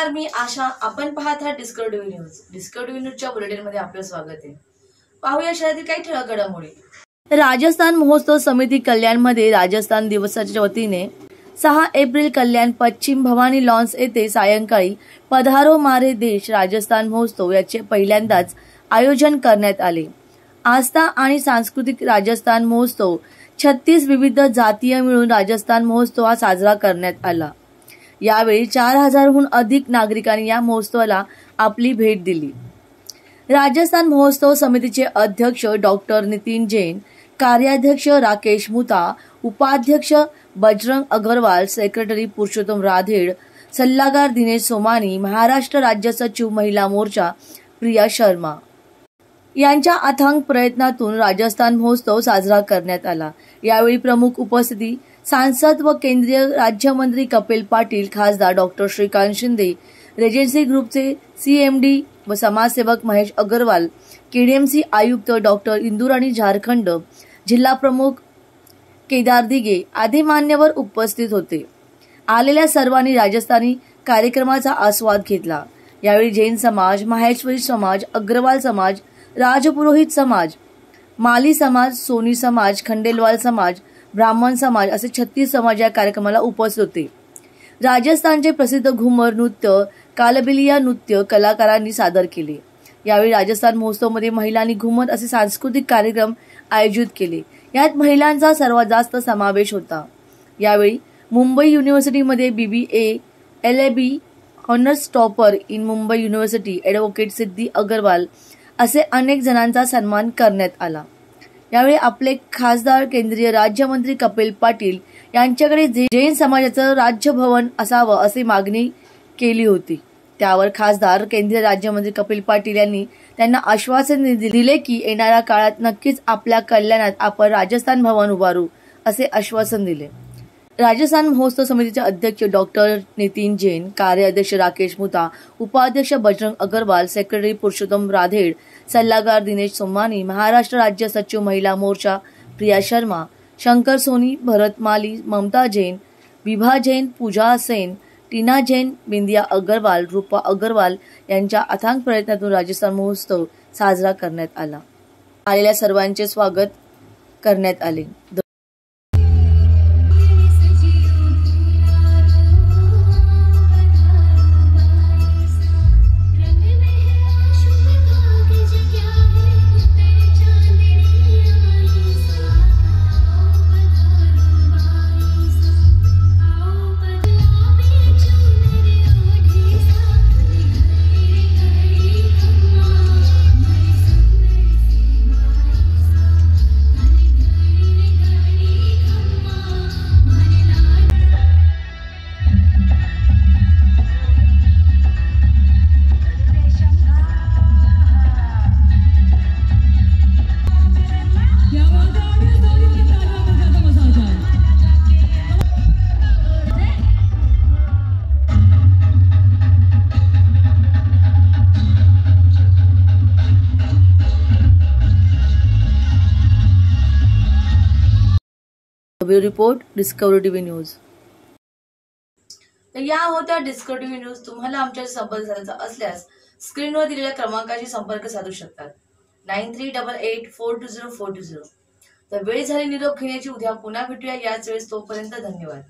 नमस्कार, मी आशा. आपण पाहत आहात डिस्कवरी न्यूज. डिस्कवरी न्यूजच्या बुलेटिनमध्ये आपलं स्वागत आहे. पाहूया शहरातील काही ठळक घडामोडी. राजस्थान महोत्सव समिती कल्याणमध्ये राजस्थान दिवसाच्या वतीने 6 एप्रिल कल्याण पश्चिम भवानी लॉन्स येथे सायंकाळी पधारो मारे देश राजस्थान महोत्सव याचे पहिल्यांदाच आयोजन करण्यात आले. आस्था आणि सांस्कृतिक राजस्थान महोत्सव 36 विविध जातीय मिळून राजस्थान महोत्सव हा साजरा करण्यात आला. यावेळी 4000हून अधिक नागरिकांनी या महोत्सवाला आपली भेट दिली. राजस्थान महोत्सव समितीचे अध्यक्ष डॉक्टर नितीन जैन, कार्याध्यक्ष राकेश मुता, उपाध्यक्ष बजरंग अग्रवाल, सेक्रेटरी पुरुषोत्तम राधेड, सल्लागार दिनेश सोमानी, महाराष्ट्र राज्य सचिव महिला मोर्चा प्रिया शर्मा यांच्या अथांग प्रयत्नातून राजस्थान महोत्सव साजरा करण्यात आला. यावेळी प्रमुख उपस्थिती सांसद व केंद्रीय राज्यमंत्री कपिल पाटील, खासदार डॉक्टर श्रीकांत शिंदे, रेजेन्सी ग्रुपचे सीएमडी व समाजसेवक महेश अग्रवाल, केडीएमसी आयुक्त डॉक्टर इंदुराणी झारखंड, जिल्हा प्रमुख केदार दिघे आदी मान्यवर उपस्थित होते. आलेल्या सर्वांनी राजस्थानी कार्यक्रमाचा आस्वाद घेतला. यावेळी जैन समाज, माहेश्वरी समाज, अग्रवाल समाज, राजपुरोहित समाज, माली समाज, सोनी समाज, खंडेलवाल समाज, ब्राह्मण समाज असे 36 समाज या कार्यक्रमाला उपस्थित होते. राजस्थानचे प्रसिद्ध घुमर नृत्य, कालबिलिया नृत्य कलाकारांनी सादर केले. यावेळी राजस्थान महोत्सवमध्ये महिलांनी घुमर असे सांस्कृतिक कार्यक्रम आयोजित केले. यात महिलांचा सर्वात जास्त समावेश होता. यावेळी मुंबई युनिव्हर्सिटीमध्ये BBA, LLB honours topper in Mumbai university advocate Siddhi Agarwal असे अनेक जणांचा सन्मान करण्यात आला. यावेळी आपले खासदार केंद्रीय राज्यमंत्री कपिल पाटील यांच्याकडे जैन समाजाचं राज्यभवन असावं अशी मागणी केली होती. त्यावर खासदार केंद्रीय राज्यमंत्री कपिल पाटील यांनी त्यांना आश्वासन दिले की येणाऱ्या काळात नक्कीच आपल्या कल्याणात आपण राजस्थान भवन उभारू असे आश्वासन दिले. राजस्थान महोत्सव समितीचे अध्यक्ष डॉक्टर नितीन जैन, कार्याध्यक्ष राकेश मुता, उपाध्यक्ष बजरंग अग्रवाल, सेक्रेटरी पुरुषोत्तम राधेड, सल्लागार दिनेश सोमानी, महाराष्ट्र राज्य सचिव महिला मोर्चा प्रिया शर्मा, शंकर सोनी, भरत माली, ममता जैन, विभा जैन, पूजा सेन, टीना जैन, बिंदिया अग्रवाल, रूपा अग्रवाल यांच्या अथांग प्रयत्नातून राजस्थान महोत्सव साजरा करण्यात आला. आलेल्या सर्वांचे स्वागत करण्यात आले. Bureau report discovery TV news. तर या होत्या डिस्कवरी टीव्ही न्यूज. तुम्हाला आमच्या संपर्क साधायचा असल्यास स्क्रीनवर दिलेल्या क्रमांकाशी संपर्क साधू शकतात. 9388420420. तर वेळ झाली निरोप घेण्याची. उद्या पुन्हा भेटूया याच वेळेस. तोपर्यंत धन्यवाद.